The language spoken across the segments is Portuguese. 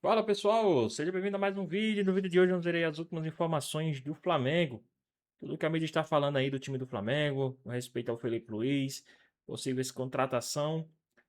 Fala pessoal, seja bem-vindo a mais um vídeo. No vídeo de hoje vamos ver aí as últimas informações do Flamengo. Tudo que a mídia está falando aí do time do Flamengo, com respeito ao Felipe Luiz, possíveis contratação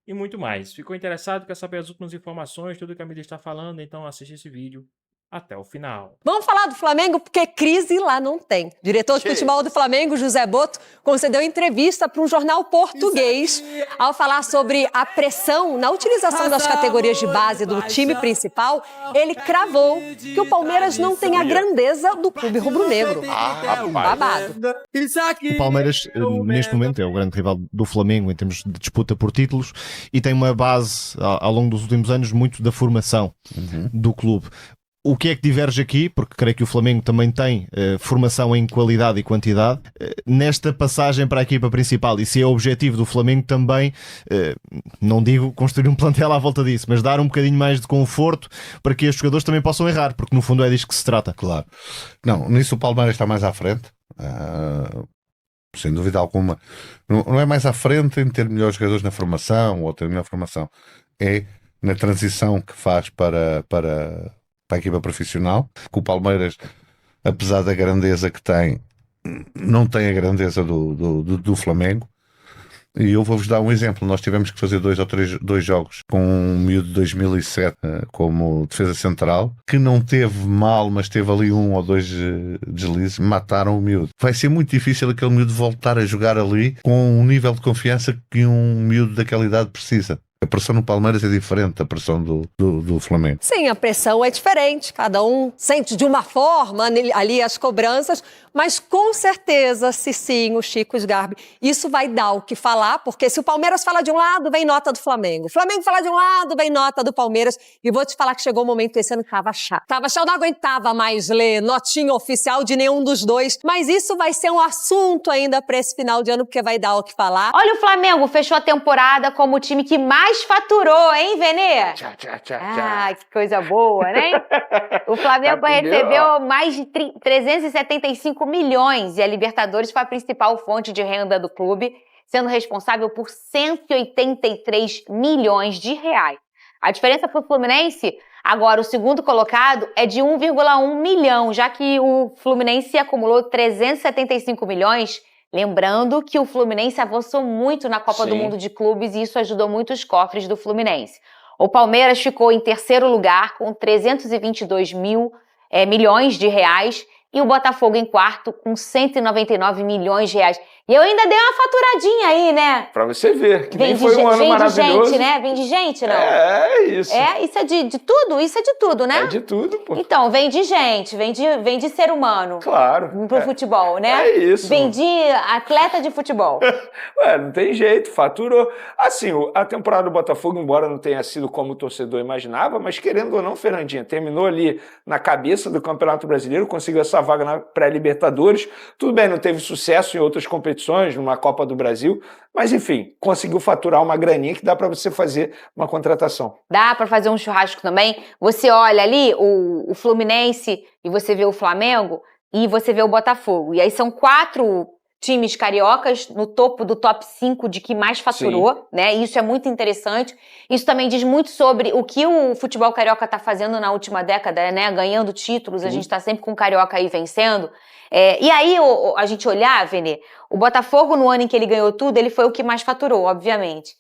e muito mais. Ficou interessado? Quer saber as últimas informações, tudo que a mídia está falando? Então assiste esse vídeo até o final. Vamos falar do Flamengo porque crise lá não tem. O diretor de futebol do Flamengo, José Boto, concedeu entrevista para um jornal português ao falar sobre a pressão na utilização das categorias de base do time principal. Ele cravou que o Palmeiras não tem a grandeza do clube rubro-negro. Babado. O Palmeiras, neste momento, é o grande rival do Flamengo em termos de disputa por títulos e tem uma base, ao longo dos últimos anos, muito da formação do clube. O que é que diverge aqui, porque creio que o Flamengo também tem formação em qualidade e quantidade, nesta passagem para a equipa principal, e se é o objetivo do Flamengo também, não digo construir um plantel à volta disso, mas dar um bocadinho mais de conforto para que estes jogadores também possam errar, porque no fundo é disto que se trata. Claro. Não, nisso o Palmeiras está mais à frente, sem dúvida alguma. Não é mais à frente em ter melhores jogadores na formação ou ter melhor formação, é na transição que faz para a equipa profissional, que o Palmeiras, apesar da grandeza que tem, não tem a grandeza do Flamengo. E eu vou-vos dar um exemplo. Nós tivemos que fazer dois jogos com um miúdo de 2007 como defesa central, que não teve mal, mas teve ali um ou dois deslizes, mataram o miúdo. Vai ser muito difícil aquele miúdo voltar a jogar ali com um nível de confiança que um miúdo daquela idade precisa. A pressão no Palmeiras é diferente da pressão do Flamengo. Sim, a pressão é diferente, cada um sente de uma forma ali as cobranças, mas com certeza, Cicinho, Chico Sgarbi, isso vai dar o que falar, porque se o Palmeiras fala de um lado, vem nota do Flamengo. O Flamengo fala de um lado, vem nota do Palmeiras. E vou te falar que chegou um momento esse ano que tava chato. Eu não aguentava mais ler notinha oficial de nenhum dos dois, mas isso vai ser um assunto ainda para esse final de ano, porque vai dar o que falar. Olha, o Flamengo fechou a temporada como o time que mais faturou, hein, Vene? Ah, que coisa boa, né? O Flamengo recebeu mais de 375 milhões e a Libertadores foi a principal fonte de renda do clube, sendo responsável por 183 milhões de reais. A diferença para o Fluminense, agora o segundo colocado, é de 1,1 milhão, já que o Fluminense acumulou 375 milhões. Lembrando que o Fluminense avançou muito na Copa do Mundo de Clubes e isso ajudou muito os cofres do Fluminense. O Palmeiras ficou em terceiro lugar com 322 milhões de reais e o Botafogo em quarto com 199 milhões de reais. E eu ainda dei uma faturadinha aí, né? Pra você ver, que nem foi um ano maravilhoso. Vem de gente, né? Vem de gente, não? É isso. Isso é de tudo? Isso é de tudo, né? É de tudo, pô. Então, vem de gente, vem de ser humano. Claro. Pro futebol, né? É isso. Vem de atleta de futebol. Ué, não tem jeito, faturou. Assim, a temporada do Botafogo, embora não tenha sido como o torcedor imaginava, mas querendo ou não, Fernandinha, terminou ali na cabeça do Campeonato Brasileiro, conseguiu essa vaga na pré-Libertadores. Tudo bem, não teve sucesso em outras competições, numa Copa do Brasil, mas enfim, conseguiu faturar uma graninha que dá para você fazer uma contratação. Dá para fazer um churrasco também. Você olha ali o Fluminense e você vê o Flamengo e você vê o Botafogo. E aí são 4 times cariocas no topo do top 5 de que mais faturou, né? Isso é muito interessante. Isso também diz muito sobre o que o futebol carioca está fazendo na última década, né? Ganhando títulos, a gente está sempre com o carioca aí vencendo. E aí, a gente olhar, Vene, o Botafogo, no ano em que ele ganhou tudo, ele foi o que mais faturou, obviamente.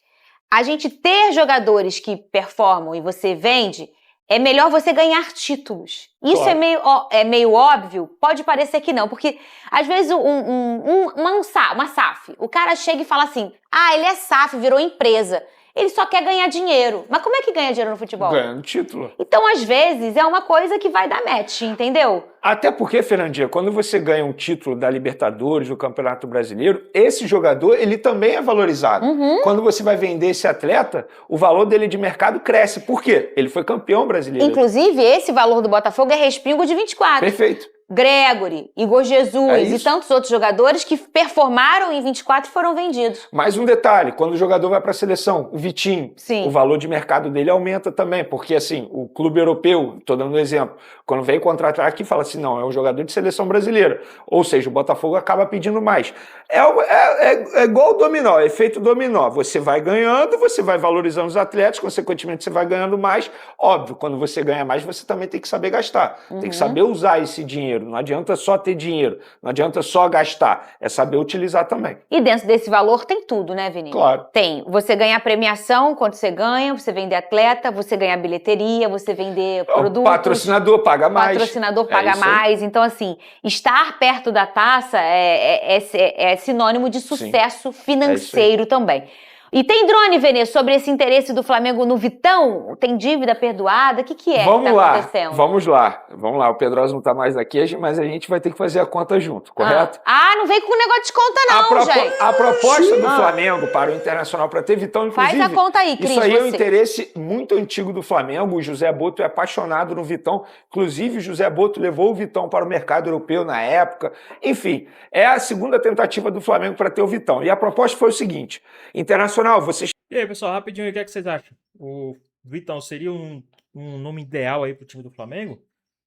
A gente ter jogadores que performam e você vende, é melhor você ganhar títulos. Isso claro. É meio óbvio? Pode parecer que não, porque às vezes uma SAF, o cara chega e fala assim, ele é SAF, virou empresa. Ele só quer ganhar dinheiro. Mas como é que ganha dinheiro no futebol? Ganhando título. Então, às vezes, é uma coisa que vai dar match, entendeu? Até porque, Fernandinha, quando você ganha um título da Libertadores, do Campeonato Brasileiro, esse jogador, ele também é valorizado. Quando você vai vender esse atleta, o valor dele de mercado cresce. Por quê? Ele foi campeão brasileiro. Inclusive, esse valor do Botafogo é respingo de 24. Perfeito. Gregory, Igor É Jesus e isso. tantos outros jogadores que performaram em 24 e foram vendidos. Mais um detalhe, quando o jogador vai para a seleção, o Vitinho, Sim. o valor de mercado dele aumenta também, porque assim, o clube europeu, estou dando um exemplo, quando vem contratar aqui, fala assim, não, é um jogador de seleção brasileira, ou seja, o Botafogo acaba pedindo mais. É igual o dominó, é efeito dominó, você vai ganhando, você vai valorizando os atletas, consequentemente você vai ganhando mais, óbvio, quando você ganha mais, você também tem que saber gastar, tem que saber usar esse dinheiro, não adianta só ter dinheiro, não adianta só gastar, é saber utilizar também. E dentro desse valor tem tudo, né, Vinícius? Claro. Tem. Você ganha premiação quando você ganha, você vende atleta, você ganha bilheteria, você vender O produtos. patrocinador paga mais. Patrocinador É paga isso aí. mais. Então, assim, estar perto da taça é sinônimo de sucesso financeiro também. E tem drone, Vene, sobre esse interesse do Flamengo no Vitão? Tem dívida perdoada? O que é Vamos que tá lá, acontecendo? vamos lá. O Pedrosa não tá mais aqui, mas a gente vai ter que fazer a conta junto, correto? Não vem com o negócio de conta não, gente. A proposta do Flamengo para o Internacional, para ter Vitão, inclusive... Faz a conta aí, Cris, Isso aí é um você. interesse muito antigo do Flamengo. O José Boto é apaixonado no Vitão. Inclusive, o José Boto levou o Vitão para o mercado europeu na época. Enfim, é a segunda tentativa do Flamengo para ter o Vitão. E a proposta foi o seguinte: Internacional, vocês... E aí, pessoal, rapidinho, o que é que vocês acham? O Vitão seria um nome ideal aí pro time do Flamengo?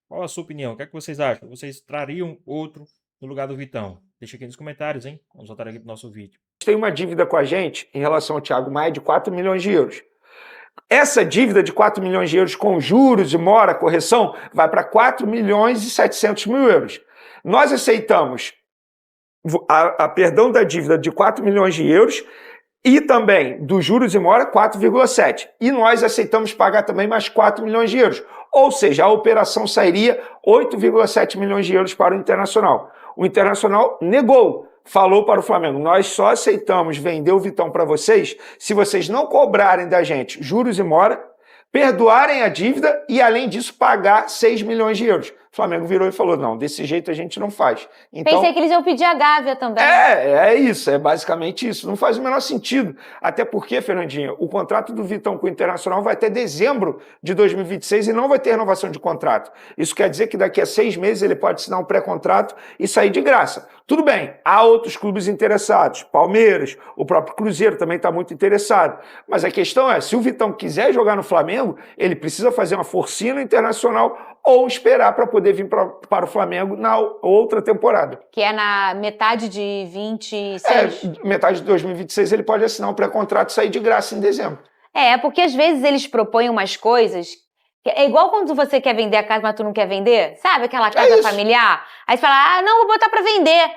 Qual a sua opinião? O que é que vocês acham? Vocês trariam outro no lugar do Vitão? Deixa aqui nos comentários, hein? Vamos voltar aqui pro nosso vídeo. tem uma dívida com a gente em relação ao Thiago Maia de 4 milhões de euros. Essa dívida de 4 milhões de euros com juros e mora, correção, vai para 4 milhões e 700 mil euros. Nós aceitamos a perdão da dívida de 4 milhões de euros e também dos juros e mora 4,7. E nós aceitamos pagar também mais 4 milhões de euros. Ou seja, a operação sairia 8,7 milhões de euros para o Internacional. O Internacional negou. Falou para o Flamengo, nós só aceitamos vender o Vitão para vocês se vocês não cobrarem da gente juros e mora, perdoarem a dívida e, além disso, pagar 6 milhões de euros. O Flamengo virou e falou, não, desse jeito a gente não faz. Então, Pensei que eles iam pedir a Gávea também. é isso, é basicamente isso. Não faz o menor sentido. Até porque, Fernandinha, o contrato do Vitão com o Internacional vai até dezembro de 2026 e não vai ter renovação de contrato. Isso quer dizer que daqui a 6 meses ele pode assinar um pré-contrato e sair de graça. Tudo bem, há outros clubes interessados. Palmeiras, o próprio Cruzeiro também está muito interessado. Mas a questão é, se o Vitão quiser jogar no Flamengo, ele precisa fazer uma forcinha no Internacional ou esperar para poder vir para o Flamengo na outra temporada. Que é na metade de 26. Metade de 2026 ele pode assinar um pré-contrato e sair de graça em dezembro. Porque às vezes eles propõem umas coisas... É igual quando você quer vender a casa, mas tu não quer vender. Sabe aquela casa isso. familiar? Aí você fala, não, vou botar pra vender.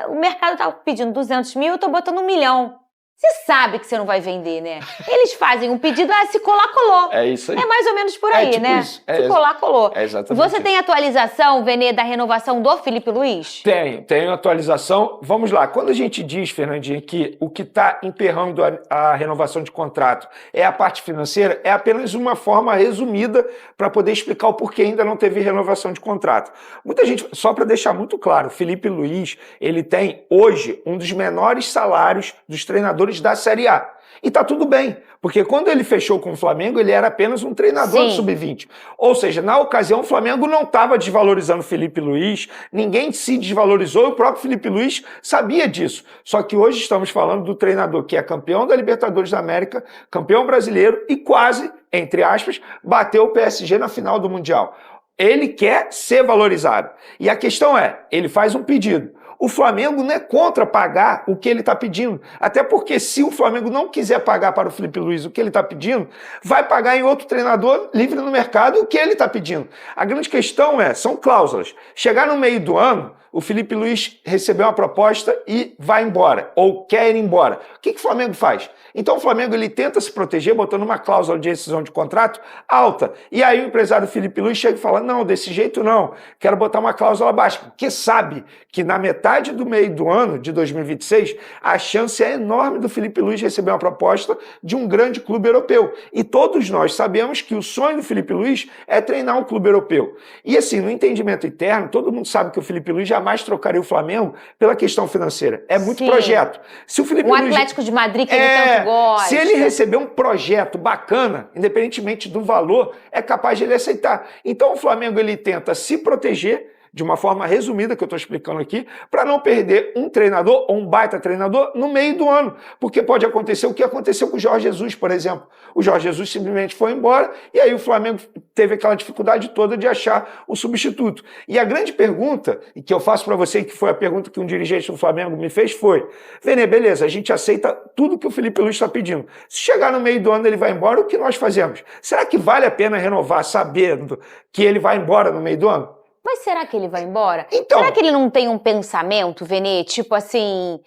O mercado tá pedindo 200 mil, eu tô botando 1 milhão. Você sabe que você não vai vender, né? Eles fazem um pedido, se colar, colou. É isso aí. É mais ou menos por aí, tipo né? isso. Se colar, colou. É exatamente Você isso. tem atualização, Vene, da renovação do Felipe Luiz? Tenho atualização. Vamos lá. Quando a gente diz, Fernandinha, que o que está emperrando a renovação de contrato é a parte financeira, é apenas uma forma resumida para poder explicar o porquê ainda não teve renovação de contrato. Muita gente, só para deixar muito claro, o Felipe Luiz, ele tem hoje um dos menores salários dos treinadores da Série A. E tá tudo bem, porque quando ele fechou com o Flamengo, ele era apenas um treinador de sub-20. Ou seja, na ocasião, o Flamengo não estava desvalorizando o Felipe Luiz, ninguém se desvalorizou, e o próprio Felipe Luiz sabia disso. Só que hoje estamos falando do treinador que é campeão da Libertadores da América, campeão brasileiro e quase, entre aspas, bateu o PSG na final do Mundial. Ele quer ser valorizado. E a questão é, ele faz um pedido. O Flamengo não é contra pagar o que ele está pedindo. Até porque se o Flamengo não quiser pagar para o Felipe Luiz o que ele está pedindo, vai pagar em outro treinador livre no mercado o que ele está pedindo. A grande questão são cláusulas. Chegar no meio do ano, o Felipe Luiz recebeu uma proposta e vai embora, ou quer ir embora. O que o Flamengo faz? Então o Flamengo ele tenta se proteger botando uma cláusula de rescisão de contrato alta. E aí o empresário Felipe Luiz chega e fala, não, desse jeito não, quero botar uma cláusula baixa. Porque sabe que na metade do meio do ano de 2026, a chance é enorme do Felipe Luiz receber uma proposta de um grande clube europeu. E todos nós sabemos que o sonho do Felipe Luiz é treinar um clube europeu. E assim, no entendimento interno, todo mundo sabe que o Felipe Luiz jamais trocaria o Flamengo pela questão financeira. É muito projeto. Se o Felipe Luiz... Atlético de Madrid que ele tanto gosta. Se ele receber um projeto bacana, independentemente do valor, é capaz de ele aceitar. Então o Flamengo ele tenta se proteger de uma forma resumida que eu estou explicando aqui, para não perder um treinador ou um baita treinador no meio do ano. Porque pode acontecer o que aconteceu com o Jorge Jesus, por exemplo. O Jorge Jesus simplesmente foi embora e aí o Flamengo teve aquela dificuldade toda de achar o substituto. E a grande pergunta, e que eu faço para você, que foi a pergunta que um dirigente do Flamengo me fez, foi: Vene, beleza, a gente aceita tudo que o Felipe Luiz está pedindo. Se chegar no meio do ano ele vai embora, o que nós fazemos? Será que vale a pena renovar sabendo que ele vai embora no meio do ano? Mas será que ele vai embora? Então, Será que ele não tem um pensamento, Vene, tipo assim,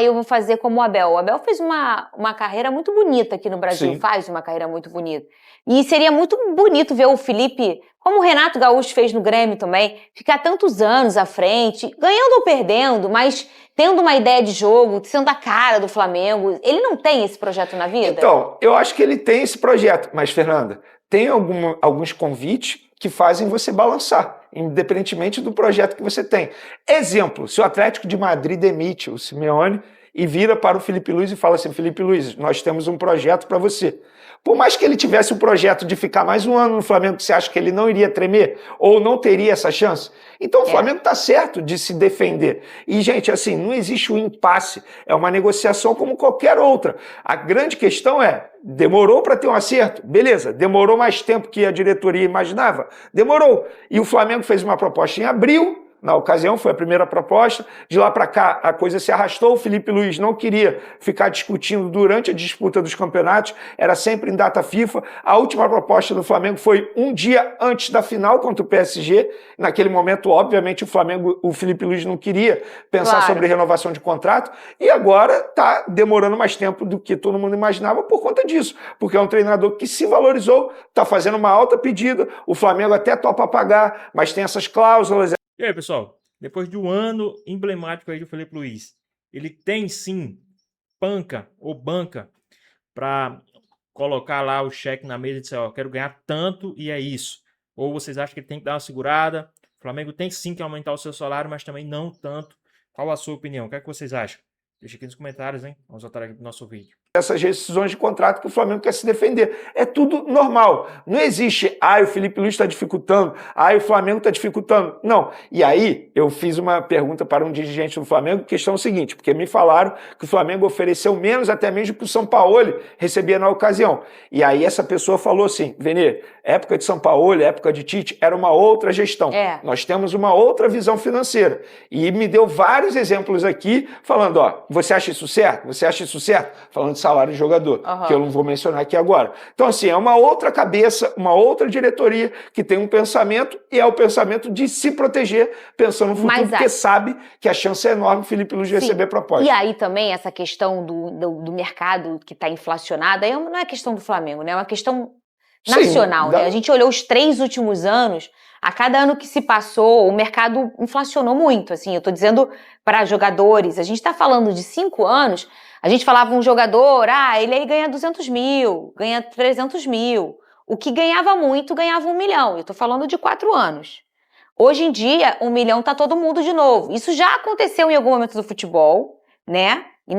eu vou fazer como o Abel. O Abel fez uma carreira muito bonita aqui no Brasil, Sim. faz uma carreira muito bonita. E seria muito bonito ver o Felipe, como o Renato Gaúcho fez no Grêmio também, ficar tantos anos à frente, ganhando ou perdendo, mas tendo uma ideia de jogo, sendo a cara do Flamengo. Ele não tem esse projeto na vida? Então, eu acho que ele tem esse projeto, mas, Fernanda, tem alguns convites que fazem você balançar, independentemente do projeto que você tem. Exemplo, se o Atlético de Madrid demite o Simeone e vira para o Felipe Luiz e fala assim: Felipe Luiz, nós temos um projeto para você. Por mais que ele tivesse um projeto de ficar mais um ano no Flamengo, você acha que ele não iria tremer? Ou não teria essa chance? Então o Flamengo está certo de se defender. E, gente, assim, não existe um impasse. É uma negociação como qualquer outra. A grande questão é: demorou para ter um acerto? Beleza. Demorou mais tempo que a diretoria imaginava? Demorou. E o Flamengo fez uma proposta em abril. Na ocasião, foi a primeira proposta. De lá para cá, a coisa se arrastou. O Felipe Luiz não queria ficar discutindo durante a disputa dos campeonatos. Era sempre em data FIFA. A última proposta do Flamengo foi um dia antes da final contra o PSG. Naquele momento, obviamente, o Felipe Luiz não queria pensar sobre renovação de contrato. E agora está demorando mais tempo do que todo mundo imaginava por conta disso. Porque é um treinador que se valorizou, está fazendo uma alta pedida. O Flamengo até topa pagar, mas tem essas cláusulas. E aí, pessoal, depois de um ano emblemático aí do Felipe Luiz, ele tem sim banca para colocar lá o cheque na mesa e dizer: ó, quero ganhar tanto e é isso? Ou vocês acham que ele tem que dar uma segurada? O Flamengo tem sim que aumentar o seu salário, mas também não tanto. Qual a sua opinião? O que é que vocês acham? Deixa aqui nos comentários, hein? Vamos voltar aqui pro nosso vídeo. Essas rescisões de contrato que o Flamengo quer se defender. É tudo normal. Não existe: o Felipe Luiz está dificultando, o Flamengo está dificultando. Não. E aí, eu fiz uma pergunta para um dirigente do Flamengo, questão seguinte, porque me falaram que o Flamengo ofereceu menos até mesmo que o Sampaoli recebia na ocasião. E aí essa pessoa falou assim: Vene, época de Sampaoli, época de Tite, era uma outra gestão. Nós temos uma outra visão financeira. E me deu vários exemplos aqui, falando: ó, você acha isso certo? Você acha isso certo? Falando de salário de jogador, que eu não vou mencionar aqui agora. Então, assim, é uma outra cabeça, uma outra diretoria que tem um pensamento, e é o pensamento de se proteger, pensando no futuro, porque sabe que a chance é enorme o Felipe Luiz receber proposta. E aí também essa questão do mercado que está inflacionado, aí não é questão do Flamengo, né? É uma questão nacional, né? A gente olhou os 3 últimos anos, a cada ano que se passou, o mercado inflacionou muito, assim, eu tô dizendo para jogadores, a gente tá falando de 5 anos, a gente falava um jogador, ele aí ganha 200 mil, ganha 300 mil, o que ganhava muito, ganhava 1 milhão, eu tô falando de 4 anos. Hoje em dia, 1 milhão tá todo mundo de novo, isso já aconteceu em algum momento do futebol, né? E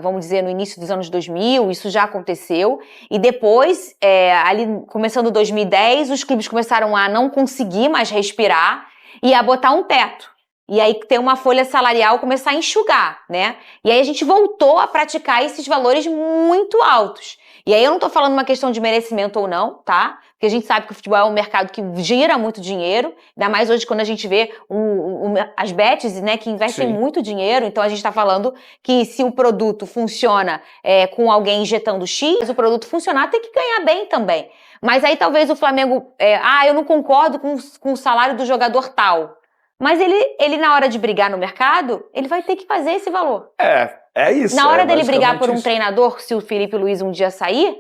vamos dizer, no início dos anos 2000, isso já aconteceu. E depois, ali começando 2010, os clubes começaram a não conseguir mais respirar e a botar um teto. E aí ter uma folha salarial começar a enxugar, né? E aí a gente voltou a praticar esses valores muito altos. E aí eu não tô falando uma questão de merecimento ou não, tá? Porque a gente sabe que o futebol é um mercado que gira muito dinheiro, ainda mais hoje quando a gente vê as bets, né, que investem muito dinheiro. Então a gente tá falando que se o produto funciona com alguém injetando X, o produto funcionar tem que ganhar bem também. Mas aí talvez o Flamengo, eu não concordo com o salário do jogador tal. Mas ele na hora de brigar no mercado, ele vai ter que fazer esse valor. É isso. Na hora dele brigar por um treinador, se o Felipe Luiz um dia sair,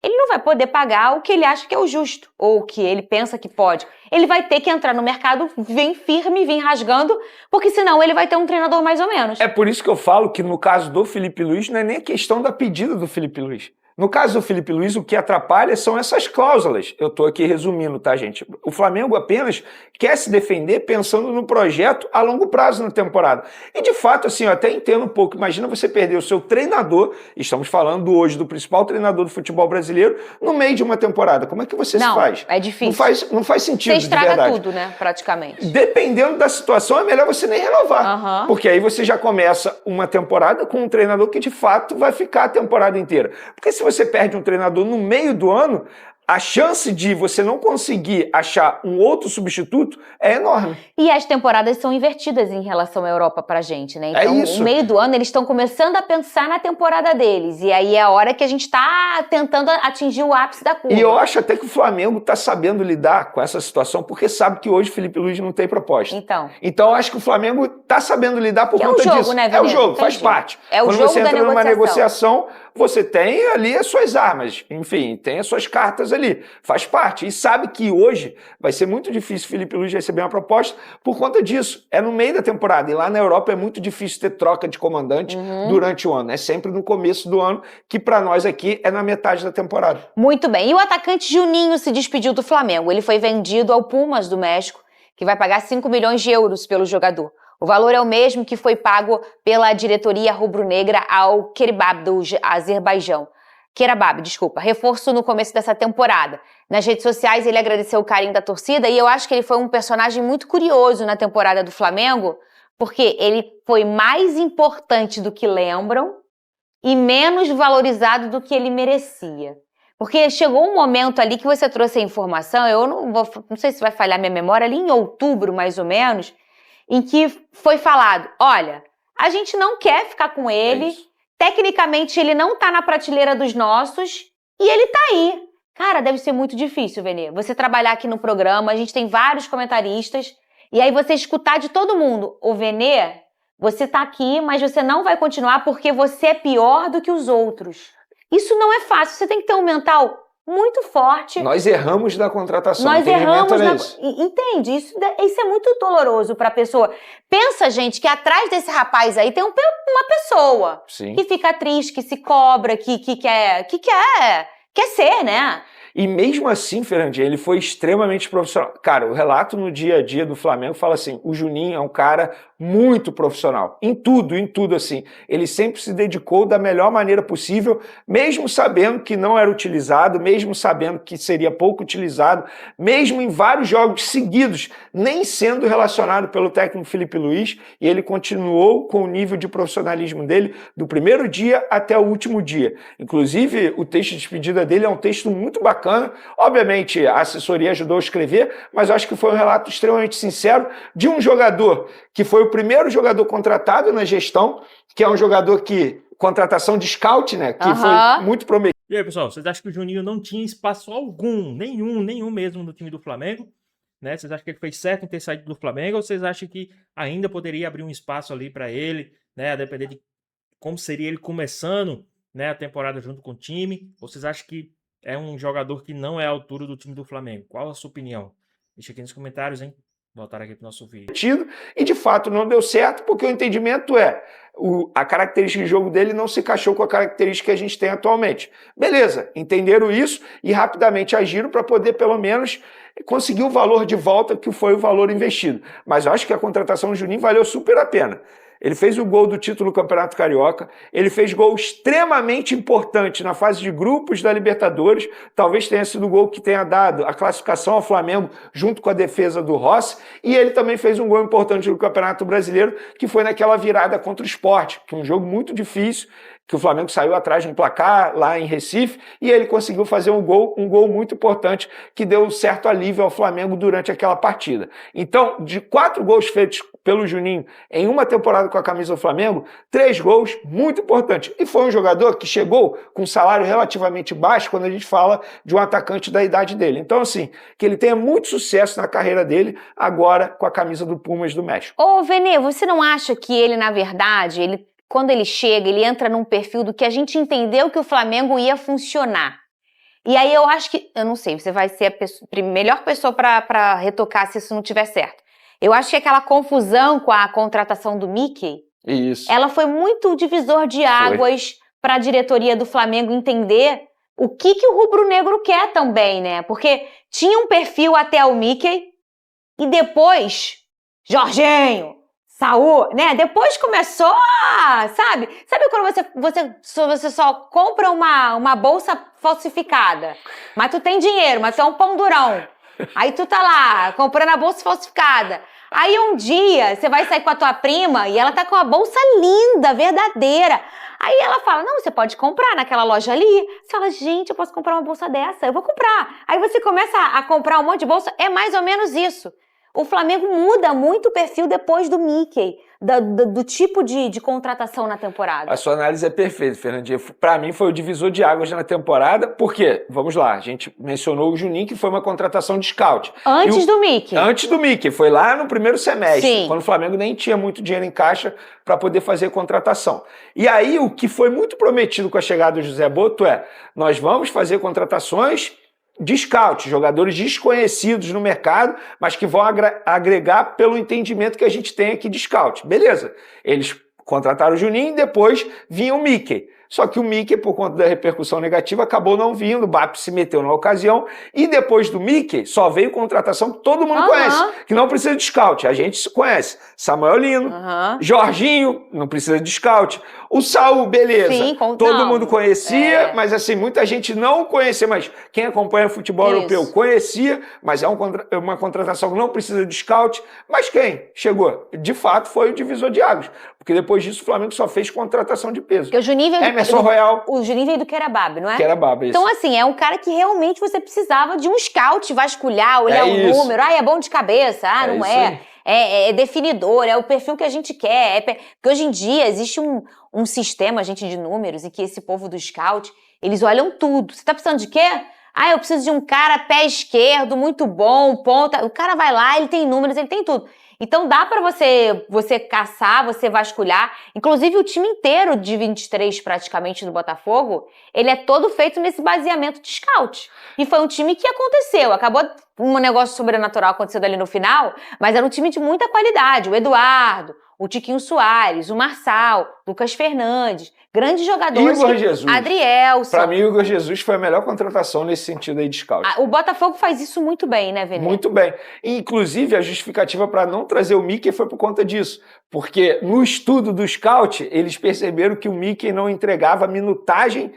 ele não vai poder pagar o que ele acha que é o justo, ou o que ele pensa que pode. Ele vai ter que entrar no mercado, vir firme, vir rasgando, porque senão ele vai ter um treinador mais ou menos. É por isso que eu falo que no caso do Felipe Luiz, não é nem a questão da pedida do Felipe Luiz. No caso do Felipe Luiz, o que atrapalha são essas cláusulas. Eu estou aqui resumindo, tá, gente? O Flamengo apenas quer se defender pensando no projeto a longo prazo na temporada. E, de fato, assim, eu até entendo um pouco. Imagina você perder o seu treinador, estamos falando hoje do principal treinador do futebol brasileiro, no meio de uma temporada. Como é que você se faz? É difícil. Não faz sentido, Você de estraga verdade. tudo, né? Praticamente. Dependendo da situação, é melhor você nem renovar. Porque aí você já começa uma temporada com um treinador que, de fato, vai ficar a temporada inteira. Porque se você perde um treinador no meio do ano, a chance de você não conseguir achar um outro substituto é enorme. E as temporadas são invertidas em relação à Europa pra gente, né? Então, isso. no meio do ano, eles estão começando a pensar na temporada deles. E aí é a hora que a gente tá tentando atingir o ápice da curva. E eu acho até que o Flamengo tá sabendo lidar com essa situação, porque sabe que hoje o Felipe Luiz não tem proposta. Então eu acho que o Flamengo tá sabendo lidar por conta disso. É o jogo, né, É o jogo, faz parte. É o Quando jogo você da entra numa negociação. negociação, você tem ali as suas armas, enfim, tem as suas cartas ali, faz parte. E sabe que hoje vai ser muito difícil o Felipe Luiz receber uma proposta por conta disso. É no meio da temporada, e lá na Europa é muito difícil ter troca de comandante durante o ano. É sempre no começo do ano, que para nós aqui é na metade da temporada. Muito bem. E o atacante Juninho se despediu do Flamengo. Ele foi vendido ao Pumas do México, que vai pagar 5 milhões de euros pelo jogador. O valor é o mesmo que foi pago pela diretoria rubro-negra ao Querabab do Azerbaijão. Reforço no começo dessa temporada. Nas redes sociais ele agradeceu o carinho da torcida e eu acho que ele foi um personagem muito curioso na temporada do Flamengo, porque ele foi mais importante do que lembram e menos valorizado do que ele merecia. Porque chegou um momento ali que você trouxe a informação, eu não sei se vai falhar minha memória, ali em outubro mais ou menos, em que foi falado, olha, a gente não quer ficar com ele, tecnicamente ele não tá na prateleira dos nossos e ele tá aí. Cara, deve ser muito difícil, Vene, você trabalhar aqui no programa, a gente tem vários comentaristas, e aí você escutar de todo mundo, ô Vene, você tá aqui, mas você não vai continuar porque você é pior do que os outros. Isso não é fácil, você tem que ter um mental muito forte. Nós erramos na contratação. Nós erramos Entende? Isso é muito doloroso pra pessoa. Pensa, gente, que atrás desse rapaz aí tem uma pessoa que fica triste, que se cobra, que quer ser, né? E mesmo assim, Fernandinha, ele foi extremamente profissional. Cara, o relato no dia a dia do Flamengo fala assim, o Juninho é um cara muito profissional. Em tudo, assim. Ele sempre se dedicou da melhor maneira possível, mesmo sabendo que não era utilizado, mesmo sabendo que seria pouco utilizado, mesmo em vários jogos seguidos, nem sendo relacionado pelo técnico Felipe Luiz, e ele continuou com o nível de profissionalismo dele do primeiro dia até o último dia. Inclusive, o texto de despedida dele é um texto muito bacana. Obviamente, a assessoria ajudou a escrever, mas eu acho que foi um relato extremamente sincero de um jogador que foi o primeiro jogador contratado na gestão, que é um jogador que, contratação de scout, né, que foi muito prometido. E aí, pessoal, vocês acham que o Juninho não tinha espaço algum, nenhum mesmo no time do Flamengo? Né? Vocês acham que ele fez certo em ter saído do Flamengo ou vocês acham que ainda poderia abrir um espaço ali para ele, né, a depender de como seria ele começando, né, a temporada junto com o time? Ou vocês acham que é um jogador que não é à altura do time do Flamengo? Qual a sua opinião? Deixa aqui nos comentários, hein? Voltar aqui para o nosso vídeo. E de fato não deu certo, porque o entendimento a característica de jogo dele não se encaixou com a característica que a gente tem atualmente. Beleza, entenderam isso e rapidamente agiram para poder pelo menos conseguir o valor de volta que foi o valor investido. Mas eu acho que a contratação do Juninho valeu super a pena. Ele fez o gol do título do Campeonato Carioca, ele fez gol extremamente importante na fase de grupos da Libertadores, talvez tenha sido o gol que tenha dado a classificação ao Flamengo junto com a defesa do Rossi, e ele também fez um gol importante no Campeonato Brasileiro, que foi naquela virada contra o Sport, que é um jogo muito difícil, que o Flamengo saiu atrás de um placar lá em Recife, e ele conseguiu fazer um gol muito importante, que deu um certo alívio ao Flamengo durante aquela partida. Então, de 4 gols feitos pelo Juninho em uma temporada com a camisa do Flamengo, 3 gols muito importantes. E foi um jogador que chegou com um salário relativamente baixo quando a gente fala de um atacante da idade dele. Então, assim, que ele tenha muito sucesso na carreira dele agora com a camisa do Pumas do México. Ô, Vene, você não acha que ele, na verdade, quando ele chega, ele entra num perfil do que a gente entendeu que o Flamengo ia funcionar? E aí eu acho que, eu não sei, você vai ser a melhor pessoa para retocar se isso não tiver certo. Eu acho que aquela confusão com a contratação do Mickey, ela foi muito divisor de águas para a diretoria do Flamengo entender o que o rubro-negro quer também, né? Porque tinha um perfil até o Mickey e depois, Jorginho, Saúl, né? Depois começou a, sabe quando você só compra uma bolsa falsificada, mas tu tem dinheiro, mas tu é um pão durão. Aí tu tá lá, comprando a bolsa falsificada. Aí um dia, você vai sair com a tua prima e ela tá com a bolsa linda, verdadeira. Aí ela fala, não, você pode comprar naquela loja ali. Você fala, gente, eu posso comprar uma bolsa dessa, eu vou comprar. Aí você começa a comprar um monte de bolsa, é mais ou menos isso. O Flamengo muda muito o perfil depois do Mickey, do tipo de contratação na temporada. A sua análise é perfeita, Fernandinha. Para mim foi o divisor de águas na temporada, porque, vamos lá, a gente mencionou o Juninho, que foi uma contratação de scout. Antes do Mickey. Antes do Mickey, foi lá no primeiro semestre, Sim. quando o Flamengo nem tinha muito dinheiro em caixa para poder fazer contratação. E aí, o que foi muito prometido com a chegada do José Boto nós vamos fazer contratações de scout, jogadores desconhecidos no mercado, mas que vão agregar pelo entendimento que a gente tem aqui de scout. Beleza, eles contrataram o Juninho e depois vinha o Mickey. Só que o Mickey, por conta da repercussão negativa, acabou não vindo, o BAP se meteu na ocasião, e depois do Mickey, só veio contratação que todo mundo conhece, que não precisa de scout, a gente conhece. Samuel Lino, Jorginho, não precisa de scout. O Saúl, beleza, Sim, todo mundo conhecia, mas assim, muita gente não conhecia, mas quem acompanha futebol europeu conhecia, mas é uma contratação que não precisa de scout, mas quem chegou? De fato, foi o divisor de águas, porque depois disso o Flamengo só fez contratação de peso. Porque o Juninho veio Royal. O Juninho veio do Querababa, não é? Querababa, isso. Então, assim, é um cara que realmente você precisava de um scout vasculhar, olhar o número. É bom de cabeça. Não é. É definidor, é o perfil que a gente quer. Porque hoje em dia existe um sistema, gente, de números em que esse povo do scout, eles olham tudo. Você tá precisando de quê? Eu preciso de um cara pé esquerdo, muito bom, ponta. O cara vai lá, ele tem números, ele tem tudo. Então dá pra você caçar, você vasculhar. Inclusive o time inteiro de 23 praticamente do Botafogo, ele é todo feito nesse baseamento de scout. E foi um time que aconteceu. Acabou um negócio sobrenatural acontecendo ali no final, mas era um time de muita qualidade. O Eduardo, o Tiquinho Soares, o Marçal, Lucas Fernandes, grandes jogadores. Igor Jesus. Adrielson. Pra mim, o Igor Jesus foi a melhor contratação nesse sentido aí de scout. O Botafogo faz isso muito bem, né, Venê? Muito bem. Inclusive, a justificativa para não trazer o Mickey foi por conta disso. Porque no estudo do scout, eles perceberam que o Mickey não entregava minutagem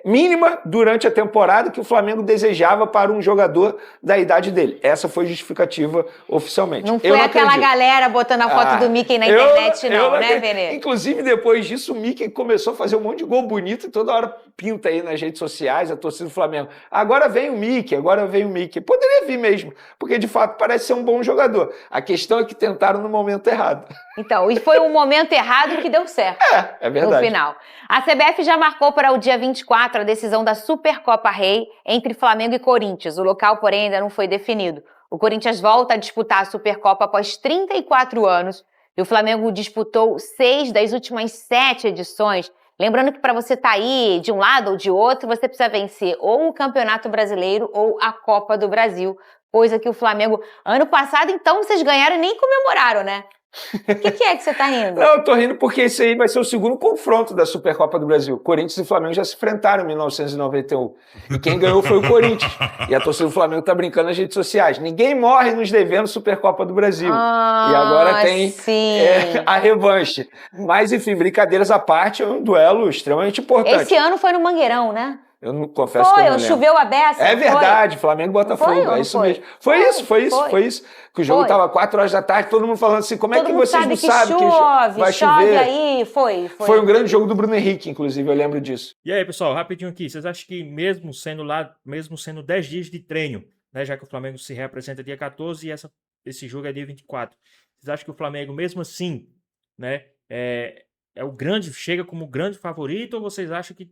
mínima durante a temporada que o Flamengo desejava para um jogador da idade dele. Essa foi a justificativa oficialmente. Não foi aquela galera botando a foto do Mickey na internet, não, né, Venê? Inclusive, depois disso, o Mickey começou a fazer um monte de gol bonito e toda hora pinta aí nas redes sociais a torcida do Flamengo. Agora vem o Mickey, agora vem o Mickey. Poderia vir mesmo, porque de fato parece ser um bom jogador. A questão é que tentaram no momento errado. Então, e foi um momento errado que deu certo. É verdade. No final. A CBF já marcou para o dia 24 a decisão da Supercopa Rei entre Flamengo e Corinthians. O local, porém, ainda não foi definido. O Corinthians volta a disputar a Supercopa após 34 anos e o Flamengo disputou 6 das últimas 7 edições. Lembrando que para você estar aí de um lado ou de outro, você precisa vencer ou o Campeonato Brasileiro ou a Copa do Brasil. Coisa que o Flamengo... Ano passado, então, vocês ganharam e nem comemoraram, né? O que é que você tá rindo? Não, eu tô rindo porque esse aí vai ser o segundo confronto da Supercopa do Brasil. Corinthians e Flamengo já se enfrentaram em 1991. E quem ganhou foi o Corinthians. E a torcida do Flamengo tá brincando nas redes sociais. Ninguém morre nos devendo Supercopa do Brasil. E agora tem a revanche. Mas, enfim, brincadeiras à parte, é um duelo extremamente importante. Esse ano foi no Mangueirão, né? Eu não confesso que eu não lembro. Choveu a beça. É verdade, Flamengo e Botafogo, é isso mesmo. Foi isso. Que o jogo tava 4 horas da tarde, todo mundo falando assim, como é que vocês não sabem que vai chover? Chove aí, Foi um grande jogo do Bruno Henrique, inclusive, eu lembro disso. E aí, pessoal, rapidinho aqui, vocês acham que mesmo sendo 10 dias de treino, né, já que o Flamengo se reapresenta dia 14 e esse jogo é dia 24, vocês acham que o Flamengo, mesmo assim, né, chega como grande favorito, ou vocês acham que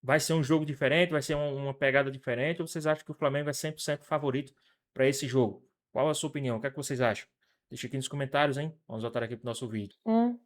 vai ser um jogo diferente, vai ser uma pegada diferente, ou vocês acham que o Flamengo é 100% favorito para esse jogo? Qual a sua opinião? O que é que vocês acham? Deixa aqui nos comentários, hein? Vamos voltar aqui pro nosso vídeo.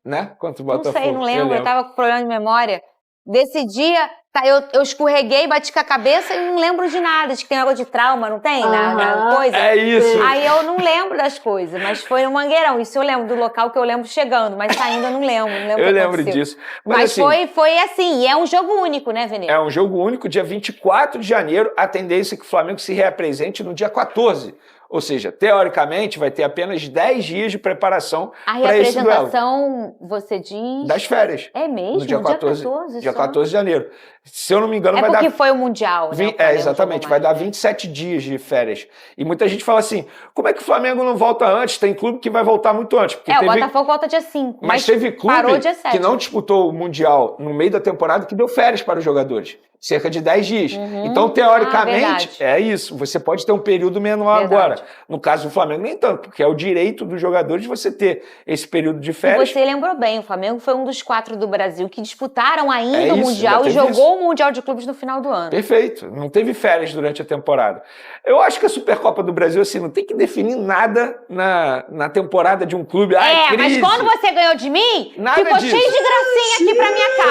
Né? Quanto o Botafogo. Não sei, não lembro. Eu tava com problema de memória. Desse dia, Tá, eu escorreguei, bati com a cabeça e não lembro de nada. Acho que tem água de trauma, não tem? Na coisa? É isso. Aí eu não lembro das coisas, mas foi no Mangueirão. Isso eu lembro do local que eu lembro chegando, mas saindo eu não lembro. Não lembro o Eu que lembro aconteceu. disso. Mas assim, foi assim, e é um jogo único, né, Vene? é um jogo único, dia 24 de janeiro. A tendência é que o Flamengo se reapresente no dia 14. Ou seja, teoricamente, vai ter apenas 10 dias de preparação A para esse duelo. reapresentação, você diz... Das férias. É mesmo? No dia 14, dia só? 14 de janeiro. Se eu não me engano, É vai porque dar... foi o Mundial, né? O Flamengo exatamente, jogou vai mais, dar né? 27 dias de férias. E muita gente fala assim, como é que o Flamengo não volta antes? Tem clube que vai voltar muito antes. Porque O Botafogo volta dia 5. Mas teve parou clube dia 7. que não disputou o Mundial no meio da temporada que deu férias para os jogadores. Cerca de 10 dias. Então, teoricamente, verdade. é isso. Você pode ter um período menor Verdade. agora. No caso do Flamengo, nem tanto, porque é o direito dos jogadores de você ter esse período de E férias. você lembrou bem, o Flamengo foi um dos 4 do Brasil que disputaram ainda É o isso, Mundial já e teve jogou o Mundial de Clubes no final do ano. Perfeito. Não teve férias durante a temporada. Eu acho que a Supercopa do Brasil, assim, não tem que definir nada na temporada de um clube. Ai, crise. Mas quando você ganhou de mim, Nada ficou disso. cheio de gracinha aqui pra minha cara.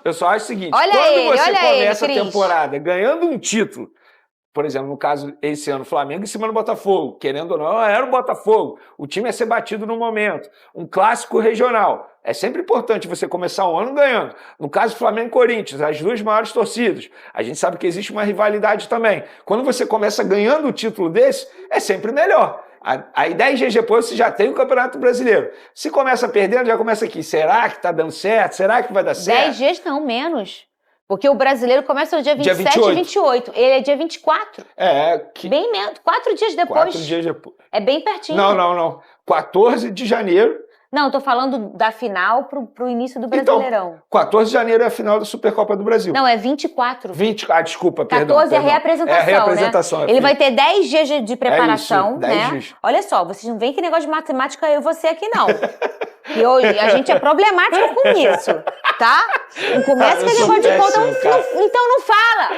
Eu só acho o seguinte, Olha quando ele, você olha começa ele, a Cris. temporada ganhando um título, por exemplo, no caso, esse ano, Flamengo em cima do Botafogo, querendo ou não, era o Botafogo, o time ia ser batido no momento, um clássico regional, é sempre importante você começar o ano ganhando, no caso Flamengo e Corinthians, as duas maiores torcidas, a gente sabe que existe uma rivalidade também, quando você começa ganhando o título desse, é sempre melhor. Aí 10 dias depois você já tem o Campeonato Brasileiro. Se começa perdendo, já começa aqui. Será que tá dando certo? Será que vai dar certo? 10 dias não, menos. Porque o brasileiro começa no dia 27 28. e 28. Ele é dia 24. Que Bem menos. 4 dias depois. 4 dias depois. É bem pertinho. Não. 14 de janeiro. Não, eu tô falando da final pro início do Brasileirão. 14 de janeiro é a final da Supercopa do Brasil. Não, é 24. 20, desculpa, 14 perdão. é a reapresentação, É a reapresentação. né? Ele vai ter 10 dias de preparação, 10 né? dias. Olha só, vocês não veem que negócio de matemática eu e você aqui, não. E hoje a gente é problemática com isso, tá? Não começa com Eu sou negócio de conta, péssimo, cara. então não fala.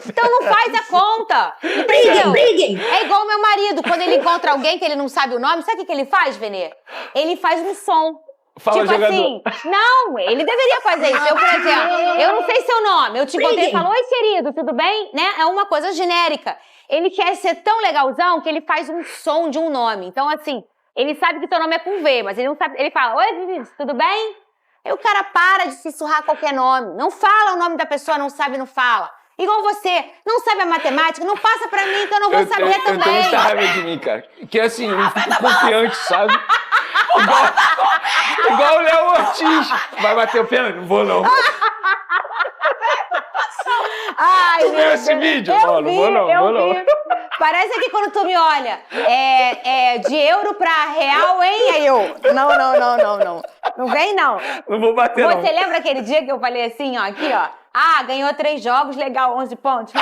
Então não faz a conta. Entendeu? Briguem! É igual o meu marido, quando ele encontra alguém que ele não sabe o nome, sabe o que ele faz, Venê? Ele faz um som. Fala, tipo jogador. assim, não, ele deveria fazer isso. Eu, por exemplo, eu não sei seu nome. Eu te encontrei e falo, oi, querido, tudo bem? Né? É uma coisa genérica. Ele quer ser tão legalzão que ele faz um som de um nome. Então, assim, ele sabe que seu nome é com V, mas ele não sabe. Ele fala, oi, Vivi, tudo bem? Aí o cara para de sussurrar qualquer nome. Não fala o nome da pessoa, não sabe, não fala. Igual você, não sabe a matemática, não passa pra mim que eu não vou saber Eu também. tenho muita raiva de mim, cara. Que assim, eu fico confiante, sabe? Igual o Léo Ortiz. Vai bater o pênalti? Não vou, não. Ai, Tu viu esse vídeo? Eu Não vi, vou não, eu vou não. vi. Parece que quando tu me olha, de euro pra real, hein? Aí eu, não. Não vem, não. Não vou bater, não. Você lembra aquele dia que eu falei assim, ó, aqui, ó? Ah, ganhou 3 jogos, legal, 11 pontos.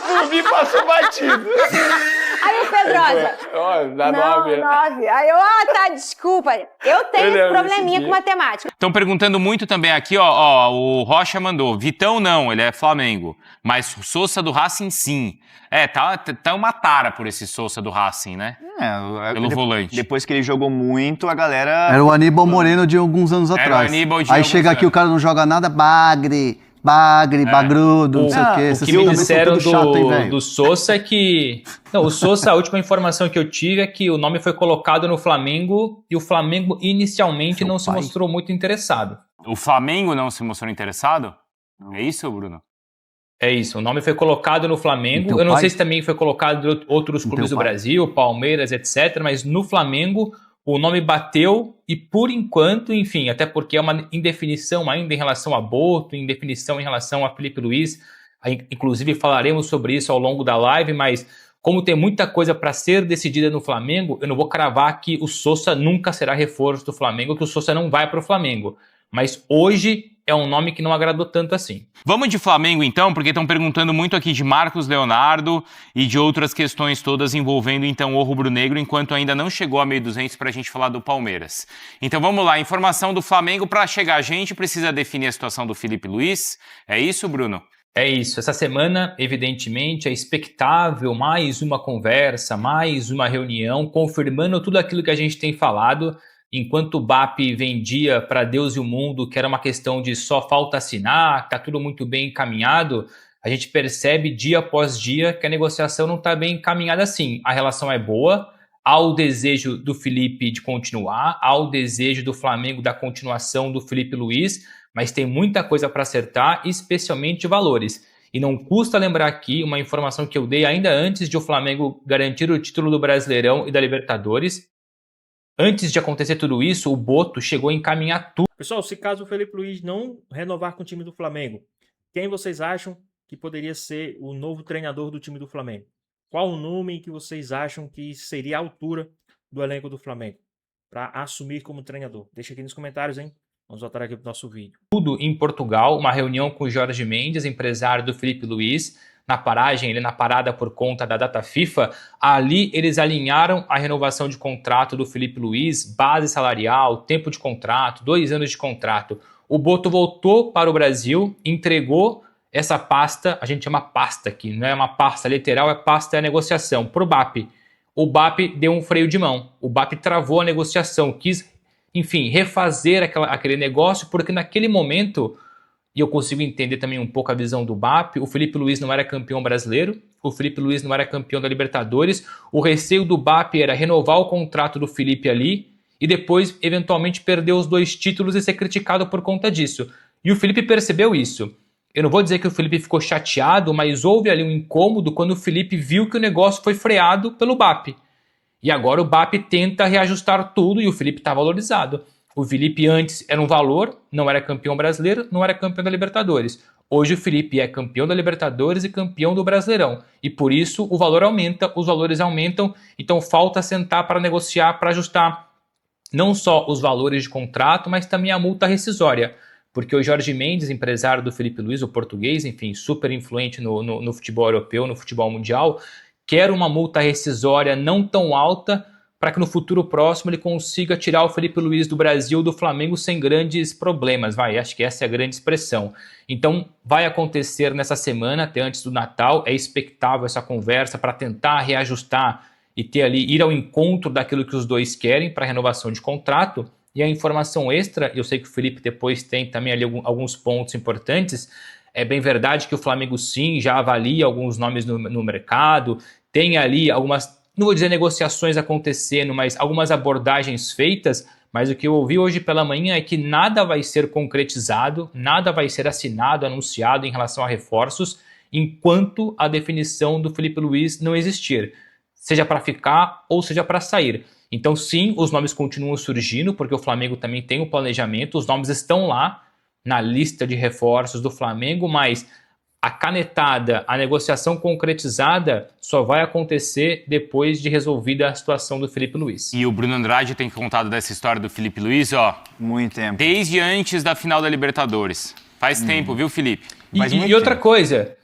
Por mim passou batido. Aí o Pedrosa. Ó, dá Não, 9. 9. Aí eu, tá, desculpa. Eu tenho esse probleminha com matemática. Estão perguntando muito também aqui, ó, o Rocha mandou, Vitão não, ele é Flamengo, mas Sousa do Racing sim. Tá uma tara por esse Sousa do Racing, né? Pelo volante. Depois que ele jogou muito, a galera... Era o Aníbal Moreno de alguns anos Era o atrás. Aníbal de Aí alguns chega aqui, anos. o cara não joga nada, bagre, bagrudo, não sei o quê. O que me disseram do Sousa é que... Não, o Sousa, a última informação que eu tive é que o nome foi colocado no Flamengo e o Flamengo inicialmente não se mostrou muito interessado. O Flamengo não se mostrou interessado? É isso, Bruno? É isso, o nome foi colocado no Flamengo. Teu Eu não pai? sei se também foi colocado em outros clubes do pai? Brasil, Palmeiras, etc. Mas no Flamengo o nome bateu e por enquanto, enfim, até porque é uma indefinição ainda em relação a Boto, indefinição em relação a Felipe Luiz. Inclusive falaremos sobre isso ao longo da live, mas como tem muita coisa para ser decidida no Flamengo, eu não vou cravar que o Sousa nunca será reforço do Flamengo, que o Sousa não vai para o Flamengo. Mas hoje é um nome que não agradou tanto assim. Vamos de Flamengo então, porque estão perguntando muito aqui de Marcos Leonardo e de outras questões todas envolvendo então o rubro-negro, enquanto ainda não chegou a 1.200 para a gente falar do Palmeiras. Então vamos lá, informação do Flamengo, para chegar a gente precisa definir a situação do Felipe Luiz. É isso, Bruno? É isso, essa semana, evidentemente, é expectável mais uma conversa, mais uma reunião, confirmando tudo aquilo que a gente tem falado enquanto o BAP vendia para Deus e o mundo que era uma questão de só falta assinar, está tudo muito bem encaminhado, a gente percebe dia após dia que a negociação não está bem encaminhada assim. A relação é boa, há o desejo do Felipe de continuar, há o desejo do Flamengo da continuação do Felipe Luiz, mas tem muita coisa para acertar, especialmente valores. E não custa lembrar aqui uma informação que eu dei ainda antes de o Flamengo garantir o título do Brasileirão e da Libertadores. Antes de acontecer tudo isso, o Boto chegou a encaminhar tudo. Pessoal, se caso o Felipe Luiz não renovar com o time do Flamengo, quem vocês acham que poderia ser o novo treinador do time do Flamengo? Qual o nome que vocês acham que seria a altura do elenco do Flamengo para assumir como treinador? Deixa aqui nos comentários, hein? Vamos voltar aqui para o nosso vídeo. Tudo em Portugal, uma reunião com o Jorge Mendes, empresário do Felipe Luiz, na parada por conta da data FIFA. Ali eles alinharam a renovação de contrato do Felipe Luiz, base salarial, tempo de contrato, 2 anos de contrato. O Boto voltou para o Brasil, entregou essa pasta, a gente chama pasta aqui, não é uma pasta literal, é pasta da negociação, para o BAP. O BAP deu um freio de mão, o BAP travou a negociação, quis, enfim, refazer aquele negócio, porque naquele momento, e eu consigo entender também um pouco a visão do BAP, o Felipe Luiz não era campeão brasileiro, o Felipe Luiz não era campeão da Libertadores, o receio do BAP era renovar o contrato do Felipe ali, e depois, eventualmente, perder os 2 títulos e ser criticado por conta disso. E o Felipe percebeu isso. Eu não vou dizer que o Felipe ficou chateado, mas houve ali um incômodo quando o Felipe viu que o negócio foi freado pelo BAP. E agora o BAP tenta reajustar tudo e o Felipe está valorizado. O Felipe antes era um valor, não era campeão brasileiro, não era campeão da Libertadores. Hoje o Felipe é campeão da Libertadores e campeão do Brasileirão. E por isso o valor aumenta, os valores aumentam, então falta sentar para negociar, para ajustar não só os valores de contrato, mas também a multa rescisória. Porque o Jorge Mendes, empresário do Felipe Luiz, o português, enfim, super influente no futebol europeu, no futebol mundial, quer uma multa rescisória não tão alta para que no futuro próximo ele consiga tirar o Felipe Luiz do Brasil, do Flamengo, sem grandes problemas. Acho que essa é a grande expressão. Então, vai acontecer nessa semana, até antes do Natal, é expectável essa conversa para tentar reajustar e ter ali, ir ao encontro daquilo que os dois querem para renovação de contrato. E a informação extra, eu sei que o Felipe depois tem também ali alguns pontos importantes, é bem verdade que o Flamengo sim já avalia alguns nomes no mercado, tem ali algumas, não vou dizer negociações acontecendo, mas algumas abordagens feitas, mas o que eu ouvi hoje pela manhã é que nada vai ser concretizado, nada vai ser assinado, anunciado em relação a reforços, enquanto a definição do Felipe Luiz não existir, seja para ficar ou seja para sair. Então sim, os nomes continuam surgindo, porque o Flamengo também tem o planejamento, os nomes estão lá na lista de reforços do Flamengo, mas a canetada, a negociação concretizada só vai acontecer depois de resolvida a situação do Felipe Luiz. E o Bruno Andrade tem contado dessa história do Felipe Luiz, muito tempo. Desde antes da final da Libertadores. Faz tempo, viu, Felipe? E outra coisa...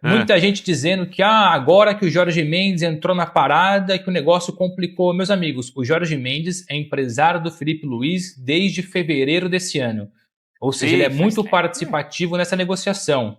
muita gente dizendo que agora que o Jorge Mendes entrou na parada, que o negócio complicou. Meus amigos, o Jorge Mendes é empresário do Felipe Luiz desde fevereiro desse ano. Ou seja, ele é muito participativo nessa negociação.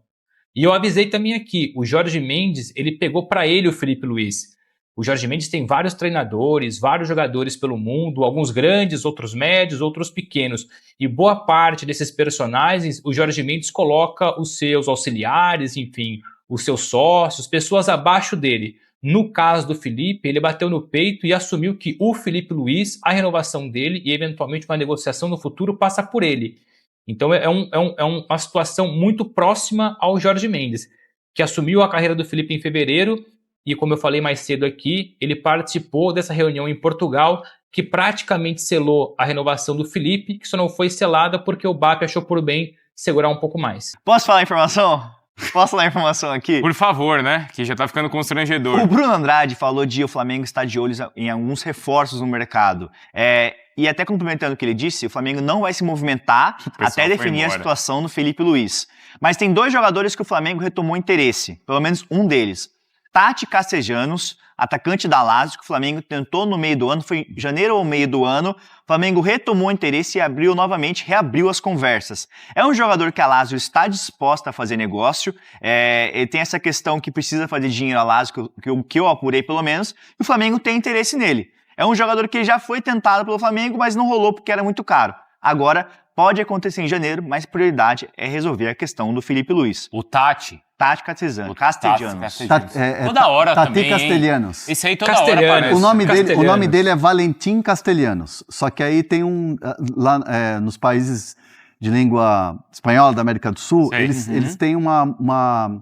E eu avisei também aqui, o Jorge Mendes, ele pegou para ele o Felipe Luiz. O Jorge Mendes tem vários treinadores, vários jogadores pelo mundo, alguns grandes, outros médios, outros pequenos. E boa parte desses personagens, o Jorge Mendes coloca os seus auxiliares, enfim, os seus sócios, pessoas abaixo dele. No caso do Felipe, ele bateu no peito e assumiu que o Felipe Luiz, a renovação dele e eventualmente uma negociação no futuro passa por ele. Então é uma situação muito próxima ao Jorge Mendes, que assumiu a carreira do Felipe em fevereiro. E como eu falei mais cedo aqui, ele participou dessa reunião em Portugal, que praticamente selou a renovação do Felipe, que só não foi selada porque o BAP achou por bem segurar um pouco mais. Posso falar a informação? Posso falar a informação aqui? Por favor, né? Que já tá ficando constrangedor. O Bruno Andrade falou de o Flamengo estar de olho em alguns reforços no mercado. E até complementando o que ele disse, o Flamengo não vai se movimentar até definir a situação do Felipe Luiz. Mas tem 2 jogadores que o Flamengo retomou interesse, pelo menos um deles. Tati Castellanos, atacante da Lazio, que o Flamengo tentou no meio do ano, foi em janeiro ou meio do ano, o Flamengo retomou o interesse e reabriu as conversas. É um jogador que a Lazio está disposta a fazer negócio, ele tem essa questão que precisa fazer dinheiro a Lazio, que eu apurei pelo menos, e o Flamengo tem interesse nele. É um jogador que já foi tentado pelo Flamengo, mas não rolou porque era muito caro. Agora, pode acontecer em janeiro, mas prioridade é resolver a questão do Felipe Luiz. O Tati. Tati Castellanos. Toda hora Tati também, Castellanos. Esse aí toda Castellanos. hora aparece. O nome dele é Valentim Castellanos. Só que aí tem lá nos países de língua espanhola da América do Sul, Sei. eles têm uma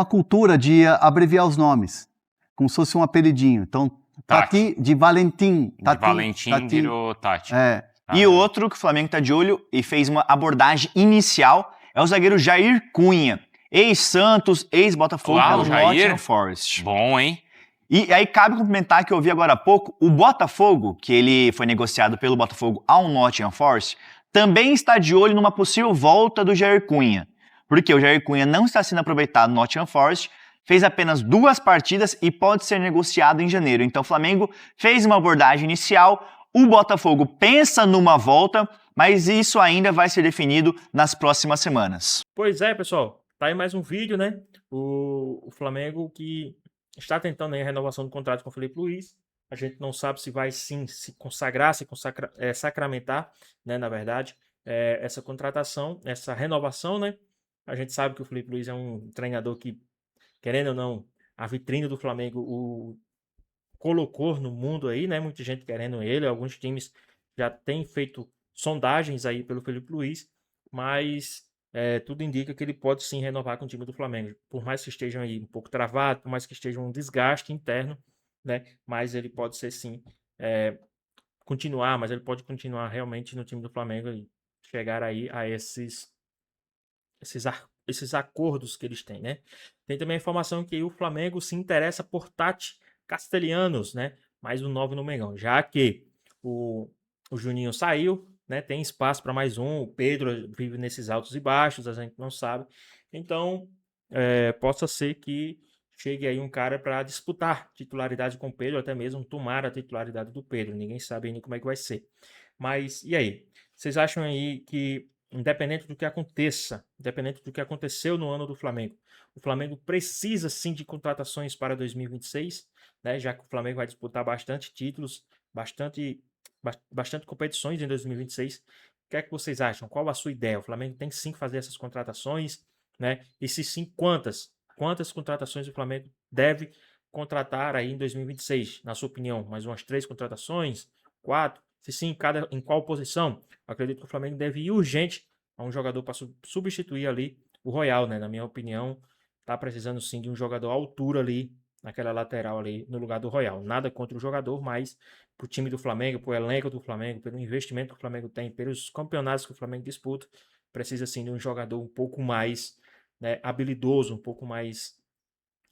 cultura de abreviar os nomes, como se fosse um apelidinho. Então, Tati de Valentim. De Valentim virou Tati. É. E outro que o Flamengo está de olho e fez uma abordagem inicial é o zagueiro Jair Cunha. Ex-Santos, ex-Botafogo, Claro, pelo Jair. Nottingham Forest. Bom, hein? E aí cabe complementar que eu vi agora há pouco, o Botafogo, que ele foi negociado pelo Botafogo ao Nottingham Forest, também está de olho numa possível volta do Jair Cunha. Porque o Jair Cunha não está sendo aproveitado no Nottingham Forest, fez apenas 2 partidas e pode ser negociado em janeiro. Então o Flamengo fez uma abordagem inicial, o Botafogo pensa numa volta, mas isso ainda vai ser definido nas próximas semanas. Pois é, pessoal. Tá aí mais um vídeo, né? O Flamengo que está tentando aí a renovação do contrato com o Felipe Luiz. A gente não sabe se vai sim se consagrar, sacramentar, né? Na verdade, essa contratação, essa renovação, né? A gente sabe que o Felipe Luiz é um treinador que, querendo ou não, a vitrine do Flamengo o colocou no mundo aí, né? Muita gente querendo ele. Alguns times já têm feito sondagens aí pelo Felipe Luiz, mas tudo indica que ele pode sim renovar com o time do Flamengo. Por mais que estejam aí um pouco travado, por mais que esteja um desgaste interno, né? Mas ele pode ser sim continuar, mas ele pode continuar realmente no time do Flamengo e chegar aí a esses acordos que eles têm, né? Tem também a informação que o Flamengo se interessa por Tati Castellanos, né? Mais um 9 no Mengão, já que o Juninho saiu, né? Tem espaço para mais um. O Pedro vive nesses altos e baixos, a gente não sabe. Então, possa ser que chegue aí um cara para disputar titularidade com o Pedro, até mesmo tomar a titularidade do Pedro. Ninguém sabe ainda como é que vai ser. Mas, e aí? Vocês acham aí que, independente do que aconteça, independente do que aconteceu no ano do Flamengo, o Flamengo precisa sim de contratações para 2026, né? Já que o Flamengo vai disputar bastante títulos, bastante competições em 2026. O que é que vocês acham? Qual a sua ideia? O Flamengo tem sim que fazer essas contratações, né? E se sim, quantas contratações o Flamengo deve contratar aí em 2026? Na sua opinião, mais umas 3 contratações? 4? Se sim, em qual posição? Eu acredito que o Flamengo deve ir urgente a um jogador para substituir ali o Royal, né? Na minha opinião, tá precisando sim de um jogador à altura ali, naquela lateral ali, no lugar do Royal. Nada contra o jogador, mas pro time do Flamengo, pro elenco do Flamengo, pelo investimento que o Flamengo tem, pelos campeonatos que o Flamengo disputa, precisa sim de um jogador um pouco mais, né, habilidoso, um pouco mais,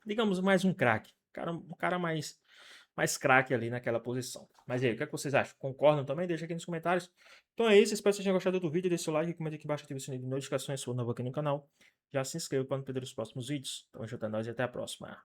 digamos, mais um craque. Um cara mais craque ali naquela posição. Mas e aí, o que é que vocês acham? Concordam também? Deixa aqui nos comentários. Então é isso, espero que vocês tenham gostado do vídeo. Deixa o like, comenta aqui embaixo, ative o sininho de notificações se for novo aqui no canal. Já se inscreva para não perder os próximos vídeos. Então, junto a nós e até a próxima.